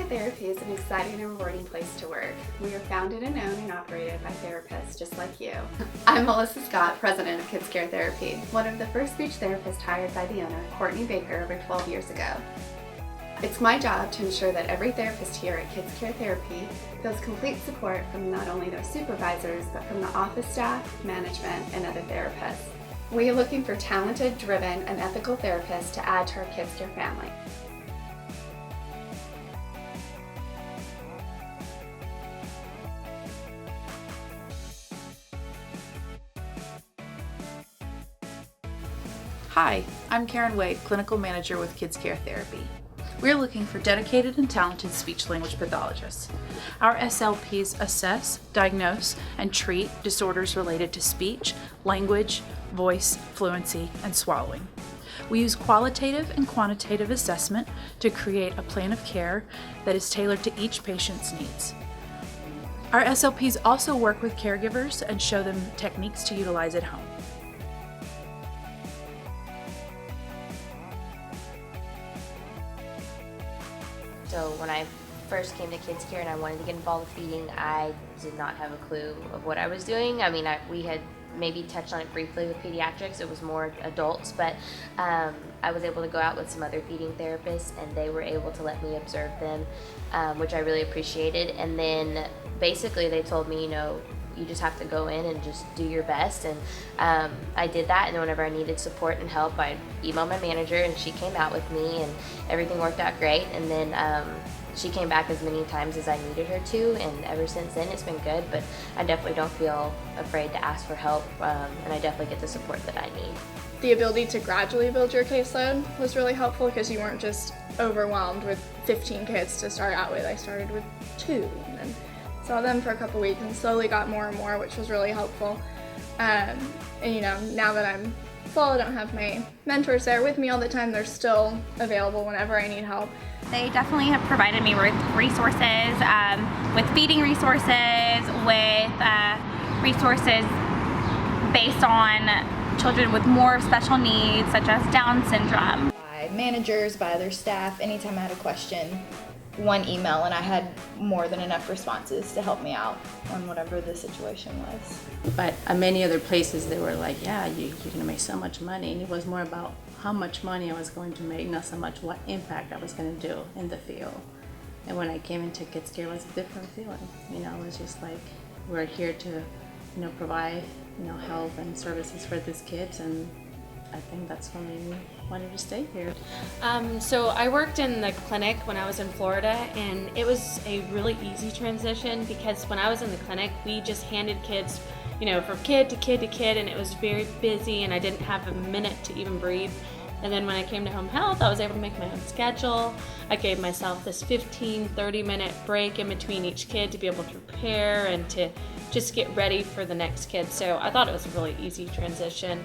KidsCare Therapy is an exciting and rewarding place to work. We are founded and owned and operated by therapists just like you. I'm Melissa Scott, president of KidsCare Therapy, one of the first speech therapists hired by the owner, Courtney Baker, over 12 years ago. It's my job to ensure that every therapist here at KidsCare Therapy feels complete support from not only their supervisors, but from the office staff, management, and other therapists. We are looking for talented, driven, and ethical therapists to add to our KidsCare family. Hi, I'm Karen Wade, Clinical Manager with KidsCare Therapy. We're looking for dedicated and talented speech-language pathologists. Our SLPs assess, diagnose, and treat disorders related to speech, language, voice, fluency, and swallowing. We use qualitative and quantitative assessment to create a plan of care that is tailored to each patient's needs. Our SLPs also work with caregivers and show them techniques to utilize at home. So when I first came to KidsCare and I wanted to get involved with feeding, I did not have a clue of what I was doing. I mean, we had maybe touched on it briefly with pediatrics. It was more adults, but I was able to go out with some other feeding therapists and they were able to let me observe them, which I really appreciated. And then basically they told me, you just have to go in and just do your best. And I did that, and then whenever I needed support and help, I'd email my manager and she came out with me and everything worked out great. And then she came back as many times as I needed her to, and ever since then it's been good. But I definitely don't feel afraid to ask for help, and I definitely get the support that I need. The ability to gradually build your caseload was really helpful because you weren't just overwhelmed with 15 kids to start out with. I started with 2 and then saw them for a couple weeks and slowly got more and more, which was really helpful. And now that I'm full, I don't have my mentors there with me all the time. They're still available whenever I need help. They definitely have provided me with resources, with feeding resources, with resources based on children with more special needs, such as Down syndrome. By managers, by other staff, anytime I had a question, one email and I had more than enough responses to help me out on whatever the situation was. But many other places they were like, yeah, you're going to make so much money, and it was more about how much money I was going to make, not so much what impact I was going to do in the field. And when I came into KidsCare, it was a different feeling. It was just like, we're here to provide help and services for these kids, and I think that's what made me wanted to stay here. So I worked in the clinic when I was in Florida, and it was a really easy transition because when I was in the clinic, we just handed kids, from kid to kid to kid, and it was very busy and I didn't have a minute to even breathe. And then when I came to home health, I was able to make my own schedule. I gave myself this 15-30 minute break in between each kid to be able to prepare and to just get ready for the next kid. So I thought it was a really easy transition.